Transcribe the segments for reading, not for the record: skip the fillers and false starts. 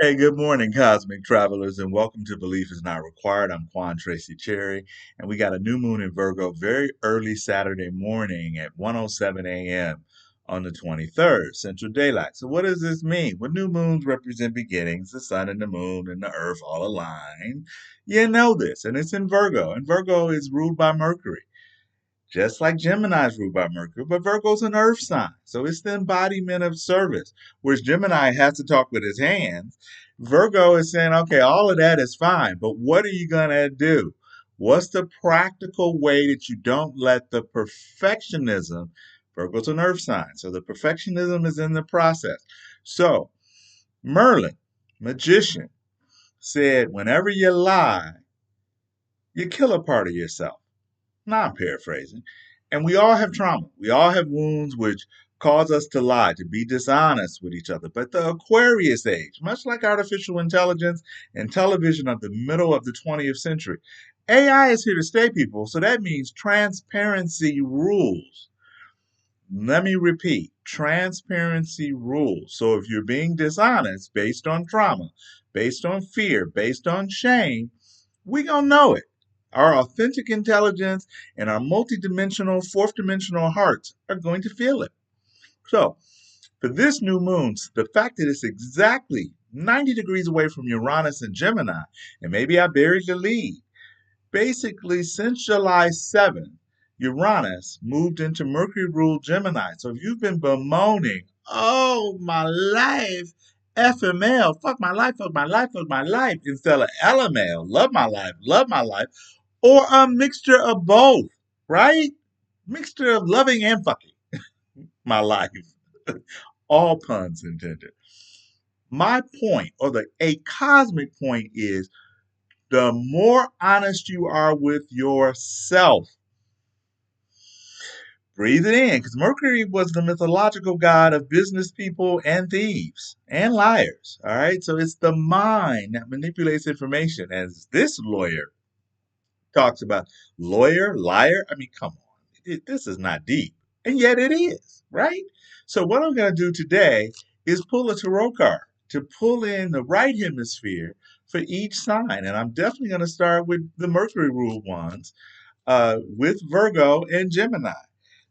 Hey, good morning, cosmic travelers, and welcome to Belief is Not Required. I'm Quan Tracy Cherry, and we got a new moon in Virgo very early Saturday morning at 1:07 a.m. on the 23rd, Central Daylight. So, what does this mean? Well, new moons represent beginnings, the sun and the moon and the earth all align. You know this, and it's in Virgo, and Virgo is ruled by Mercury. Just like Gemini is ruled by Mercury, but Virgo's an earth sign. So it's the embodiment of service. Whereas Gemini has to talk with his hands, Virgo is saying, okay, all of that is fine, but what are you going to do? What's the practical way that you don't let the perfectionism, Virgo's an earth sign, so the perfectionism is in the process. So Merlin, magician, said, whenever you lie, you kill a part of yourself. Now I'm paraphrasing. And we all have trauma. We all have wounds which cause us to lie, to be dishonest with each other. But the Aquarius age, much like artificial intelligence and television of the middle of the 20th century, AI is here to stay, people. So that means transparency rules. Let me repeat, transparency rules. So if you're being dishonest based on trauma, based on fear, based on shame, we gonna know it. Our authentic intelligence and our multidimensional, fourth dimensional hearts are going to feel it. So, for this new moon, the fact that it's exactly 90 degrees away from Uranus and Gemini, and maybe I buried the lead, basically since July 7th, Uranus moved into Mercury ruled Gemini. So if you've been bemoaning, oh, my life, FML, fuck my life, fuck my life, fuck my life, instead of LML, love my life, or a mixture of both, right? Mixture of loving and fucking my life. All puns intended. My point, or a cosmic point, is the more honest you are with yourself. Breathe it in, because Mercury was the mythological god of business people and thieves and liars. All right, so it's the mind that manipulates information, as this lawyer talks about. Lawyer, liar. I mean, come on, this is not deep, and yet it is, right? So what I'm going to do today is pull a tarot card to pull in the right hemisphere for each sign, and I'm definitely going to start with the Mercury ruled ones, with Virgo and Gemini.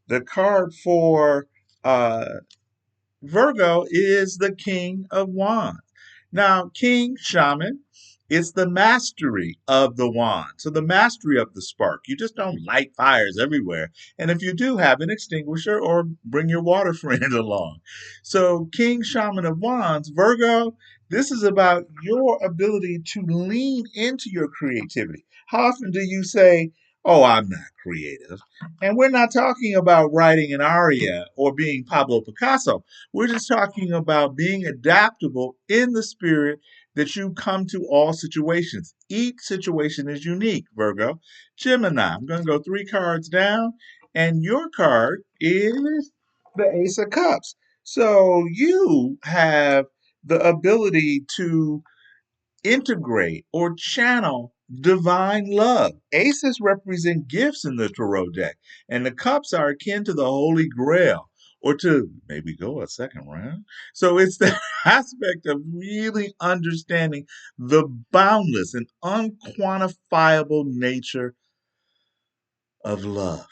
The card for uh, Virgo is the King of Wands. Now, King, Shaman, it's the mastery of the wand. So, the mastery of the spark. You just don't light fires everywhere. And if you do, have an extinguisher or bring your water friend along. So, King, Shaman of Wands, Virgo, this is about your ability to lean into your creativity. How often do you say, oh, I'm not creative? And we're not talking about writing an aria or being Pablo Picasso. We're just talking about being adaptable in the spirit that you come to all situations. Each situation is unique, Virgo. Gemini, I'm going to go 3 cards down, and your card is the Ace of Cups. So you have the ability to integrate or channel divine love. Aces represent gifts in the tarot deck, and the cups are akin to the Holy Grail, or to maybe go a second round. So it's the aspect of really understanding the boundless and unquantifiable nature of love.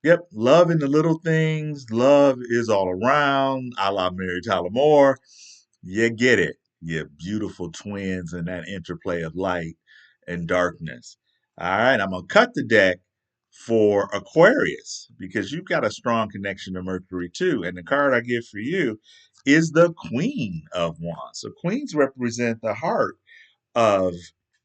Yep, love in the little things. Love is all around, a la Mary Tyler Moore. You get it. You beautiful twins and that interplay of light and darkness. All right, I'm going to cut the deck for Aquarius because you've got a strong connection to Mercury too. And the card I give for you is the Queen of Wands. So queens represent the heart of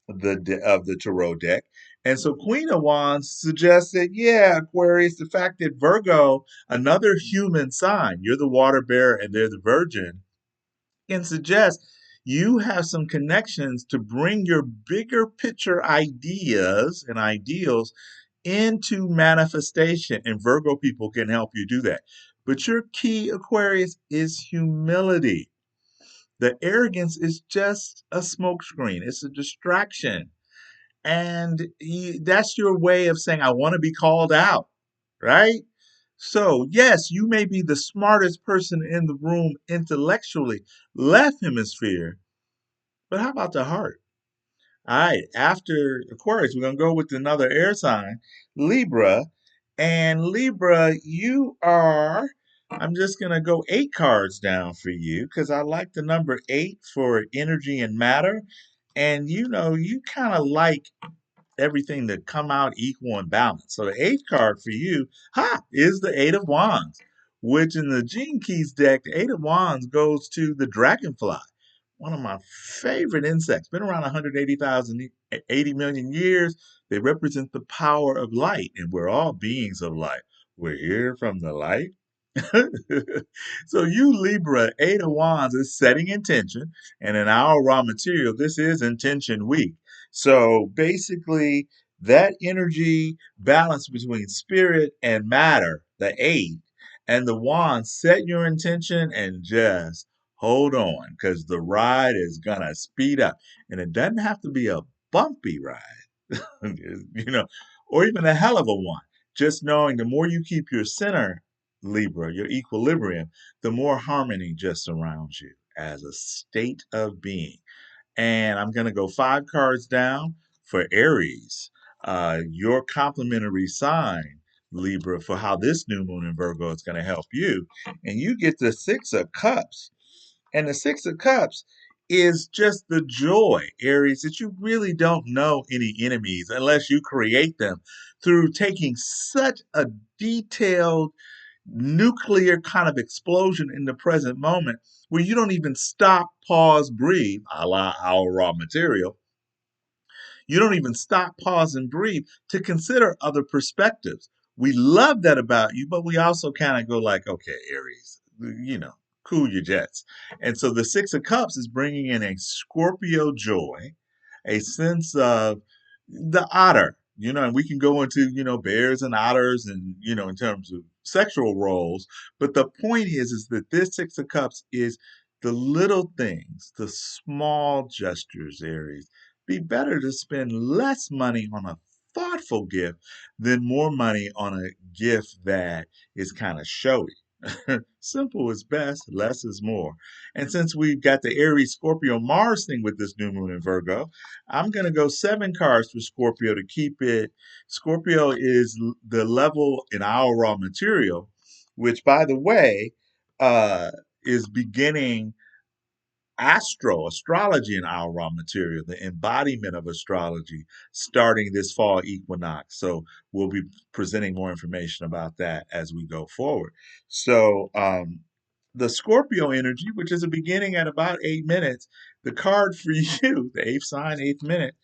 the tarot deck. And so Queen of Wands suggests that, yeah, Aquarius, the fact that Virgo, another human sign, you're the water bearer and they're the virgin, can suggest you have some connections to bring your bigger picture ideas and ideals into manifestation. And Virgo people can help you do that. But your key, Aquarius, is humility. The arrogance is just a smokescreen, it's a distraction. And that's your way of saying, I want to be called out, right? So, yes, you may be the smartest person in the room intellectually, left hemisphere, but how about the heart? All right, after Aquarius, we're going to go with another air sign, Libra. And Libra, you are, I'm just going to go 8 cards down for you because I like the number 8 for energy and matter. And you kind of like everything to come out equal and balanced. So the 8th card for you, is the 8 of Wands, which in the Gene Keys deck, the 8 of Wands goes to the dragonfly, one of my favorite insects. Been around 180,000, 80 million years. They represent the power of light, and we're all beings of light. We're here from the light. So you Libra, 8 of Wands is setting intention, and in our raw material, this is intention week. So basically, that energy balance between spirit and matter, the 8, and the wand, set your intention and just hold on because the ride is gonna speed up. And it doesn't have to be a bumpy ride, you know, or even a hell of a one. Just knowing the more you keep your center, Libra, your equilibrium, the more harmony just surrounds you as a state of being. And I'm going to go 5 cards down for Aries, your complementary sign, Libra, for how this new moon in Virgo is going to help you. And you get the 6 of Cups. And the 6 of Cups is just the joy, Aries, that you really don't know any enemies unless you create them through taking such a detailed nuclear kind of explosion in the present moment where you don't even stop, pause, breathe, a la our raw material. You don't even stop, pause, and breathe to consider other perspectives. We love that about you, but we also kind of go like, okay, Aries, cool your jets. And so the 6 of Cups is bringing in a Scorpio joy, a sense of the otter, and we can go into, bears and otters and, in terms of sexual roles. But the point is that this 6 of Cups is the little things, the small gestures, Aries. Be better to spend less money on a thoughtful gift than more money on a gift that is kind of showy. Simple is best, less is more. And since we've got the Aries Scorpio Mars thing with this new moon in Virgo, I'm going to go 7 cards for Scorpio to keep it. Scorpio is the level in our raw material, which, by the way, is beginning astrology in our raw material, the embodiment of astrology, starting this fall equinox. So we'll be presenting more information about that as we go forward. So the Scorpio energy, which is a beginning at about 8 minutes, the card for you, the 8th sign, 8th minute,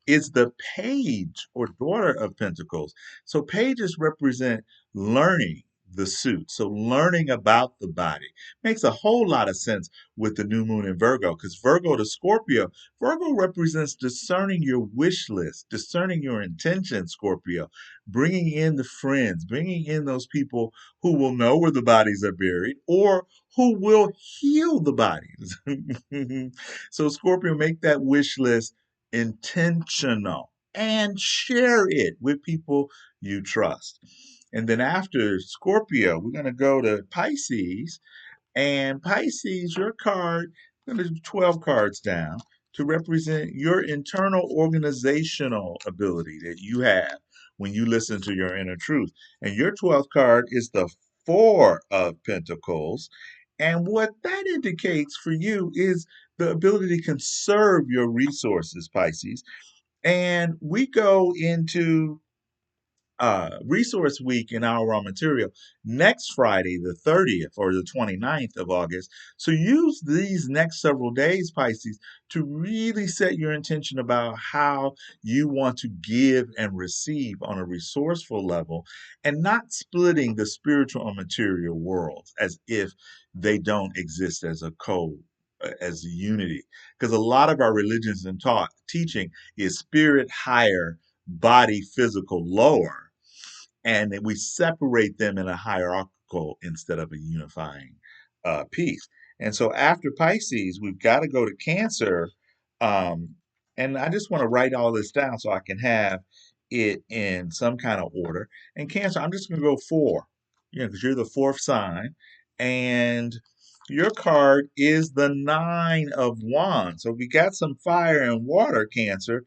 is the page or daughter of Pentacles. So pages represent learning the suit. So learning about the body makes a whole lot of sense with the new moon in Virgo, because Virgo to Scorpio, Virgo represents discerning your wish list, discerning your intention, Scorpio, bringing in the friends, bringing in those people who will know where the bodies are buried or who will heal the bodies. So, Scorpio, make that wish list intentional and share it with people you trust. And then after Scorpio, we're going to go to Pisces, and Pisces, your card, I'm going to do 12 cards down to represent your internal organizational ability that you have when you listen to your inner truth. And your 12th card is the 4 of Pentacles. And what that indicates for you is the ability to conserve your resources, Pisces. And we go into resource week in our raw material next Friday, the 30th or the 29th of August. So use these next several days, Pisces, to really set your intention about how you want to give and receive on a resourceful level and not splitting the spiritual and material worlds as if they don't exist as a code. As a unity, because a lot of our religions and teaching is spirit higher, body physical lower, and that we separate them in a hierarchical instead of a unifying piece. And so after Pisces, we've got to go to Cancer. Um, and I just want to write all this down so I can have it in some kind of order. And Cancer, I'm just going to go 4. because you're the fourth sign, and your card is the Nine of Wands. So we got some fire and water, Cancer,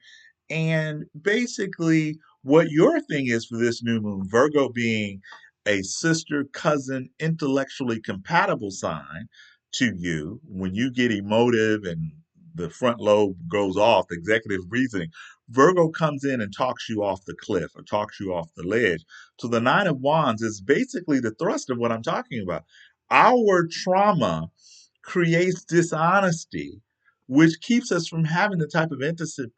and basically, what your thing is for this new moon, Virgo being a sister, cousin, intellectually compatible sign to you, when you get emotive and the front lobe goes off, executive reasoning, Virgo comes in and talks you off the cliff or talks you off the ledge. So the Nine of Wands is basically the thrust of what I'm talking about. Our trauma creates dishonesty, which keeps us from having the type of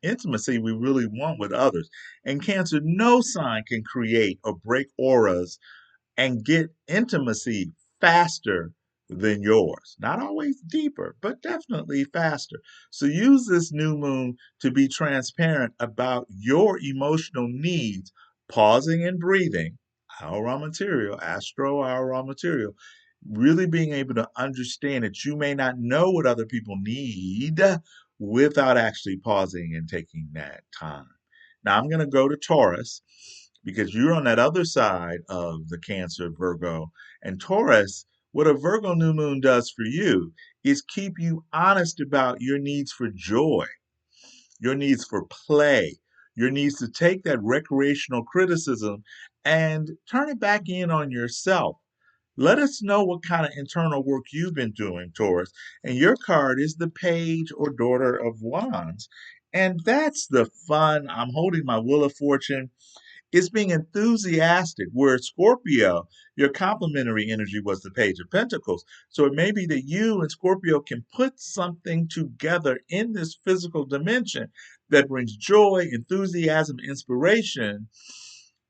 intimacy we really want with others. And Cancer, no sign can create or break auras and get intimacy faster than yours. Not always deeper, but definitely faster. So use this new moon to be transparent about your emotional needs, pausing and breathing, our raw material, astro, our raw material, really being able to understand that you may not know what other people need without actually pausing and taking that time. Now I'm going to go to Taurus because you're on that other side of the Cancer Virgo. And Taurus, what a Virgo new moon does for you is keep you honest about your needs for joy, your needs for play, your needs to take that recreational criticism and turn it back in on yourself. Let us know what kind of internal work you've been doing, Taurus. And your card is the Page or Daughter of Wands. And that's the fun. I'm holding my Wheel of Fortune. It's being enthusiastic, where Scorpio, your complementary energy was the Page of Pentacles. So it may be that you and Scorpio can put something together in this physical dimension that brings joy, enthusiasm, inspiration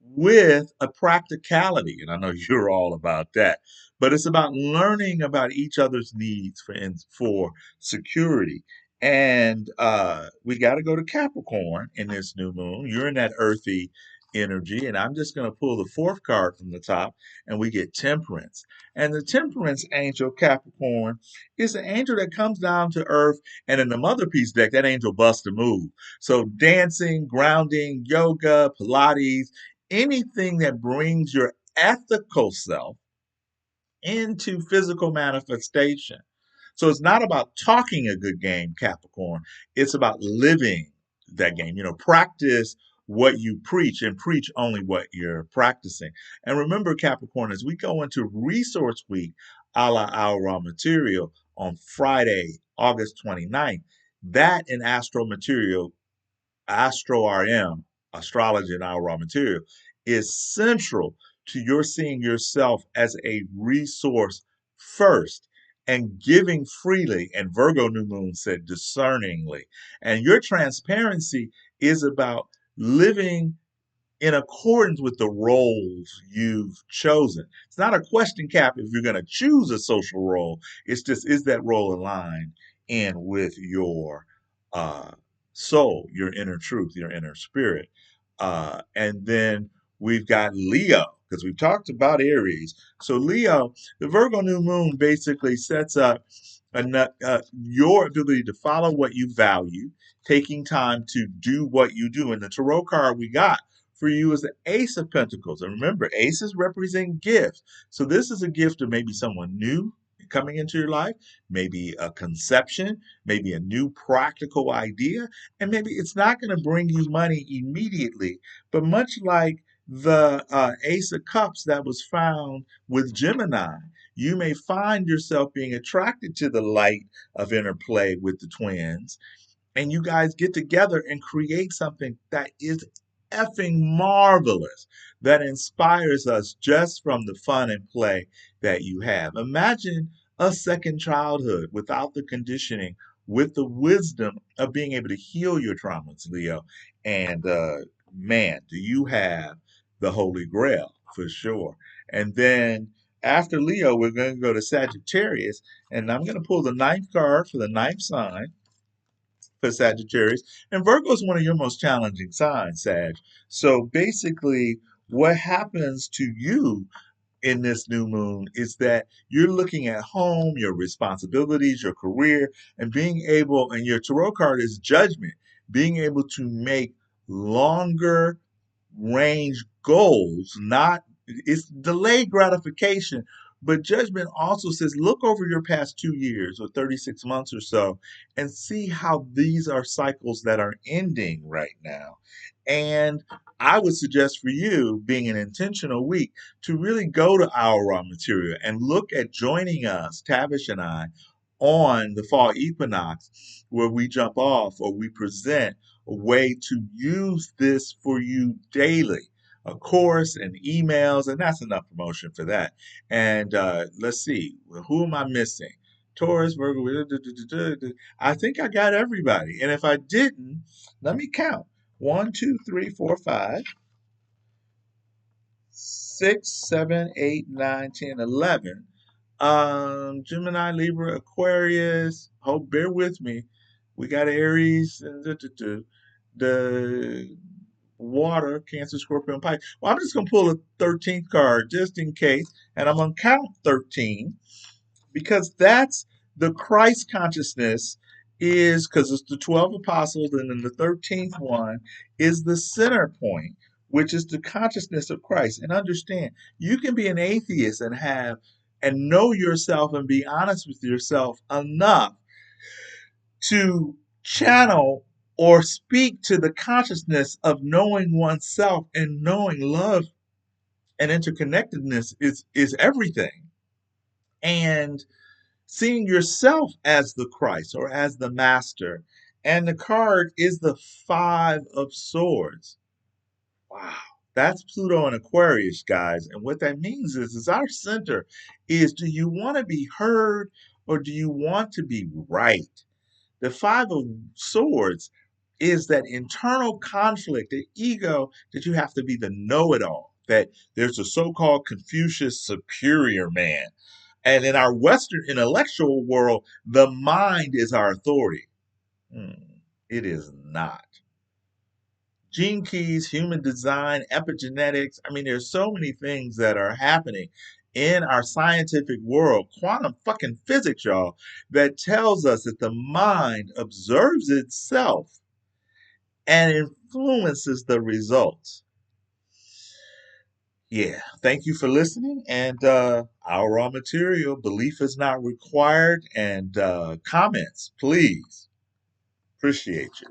with a practicality. And I know you're all about that. But it's about learning about each other's needs for security. And we got to go to Capricorn in this new moon. You're in that earthy energy. And I'm just going to pull the fourth card from the top, and we get Temperance. And the Temperance angel, Capricorn, is an angel that comes down to earth. And in the Mother Piece deck, that angel busts a move. So dancing, grounding, yoga, Pilates, anything that brings your ethical self into physical manifestation. So it's not about talking a good game, Capricorn. It's about living that game. Practice what you preach and preach only what you're practicing. And remember, Capricorn, as we go into Resource Week, a la Our Raw Material on Friday, August 29th, that in Astro Material, Astro RM, astrology and our raw material, is central to your seeing yourself as a resource first and giving freely. And Virgo New Moon said discerningly. And your transparency is about living in accordance with the roles you've chosen. It's not a question, Cap, if you're going to choose a social role. It's just, is that role aligned in with your uh, soul, your inner truth, your inner spirit? And then we've got Leo, because we've talked about Aries. So Leo, the Virgo new moon basically sets up your ability to follow what you value, taking time to do what you do. And the tarot card we got for you is the Ace of Pentacles. And remember, aces represent gifts. So this is a gift of maybe someone new coming into your life, maybe a conception, maybe a new practical idea, and maybe it's not going to bring you money immediately, but much like the Ace of Cups that was found with Gemini, you may find yourself being attracted to the light of interplay with the twins, and you guys get together and create something that is effing marvelous, that inspires us just from the fun and play that you have. Imagine a second childhood without the conditioning, with the wisdom of being able to heal your traumas, Leo. And man, do you have the Holy Grail for sure. And then after Leo, we're going to go to Sagittarius, and I'm going to pull the ninth card for the ninth sign for Sagittarius. And Virgo is one of your most challenging signs, Sag. So basically, what happens to you in this new moon is that you're looking at home, your responsibilities, your career, and being able, and your tarot card is Judgment, being able to make longer range goals, not It's delayed gratification. But judgment also says look over your past 2 years or 36 months or so and see how these are cycles that are ending right now. And I would suggest for you, being an intentional week, to really go to Our Raw Material and look at joining us, Tavish and I, on the fall equinox, where we jump off or we present a way to use this for you daily, a course and emails, and that's enough promotion for that. And let's see, who am I missing? Taurus, Virgo. I think I got everybody. And if I didn't, let me count. 1, 2, 3, 4, 5, 6, 7, 8, 9, 10, 11. Gemini, Libra, Aquarius. Hope bear with me. We got Aries and the water, Cancer, Scorpio, and Pisces. Well, I'm just gonna pull a 13th card just in case, and I'm gonna count 13 because that's the Christ consciousness is because it's the 12 apostles, and then the 13th one is the center point, which is the consciousness of Christ. And understand, you can be an atheist and have and know yourself and be honest with yourself enough to channel or speak to the consciousness of knowing oneself, and knowing love and interconnectedness is everything. And seeing yourself as the Christ or as the master. And the card is the Five of Swords. Wow. That's Pluto and Aquarius, guys. And what that means is our center is, do you want to be heard or do you want to be right? The Five of Swords is that internal conflict, the ego that you have to be the know-it-all, that there's a so-called Confucius superior man. And in our Western intellectual world, the mind is our authority. It is not. Gene keys, human design, epigenetics. I mean, there's so many things that are happening in our scientific world, quantum fucking physics, y'all, that tells us that the mind observes itself and influences the results. Yeah, thank you for listening. And our raw material, belief is not required. And comments, please. Appreciate you.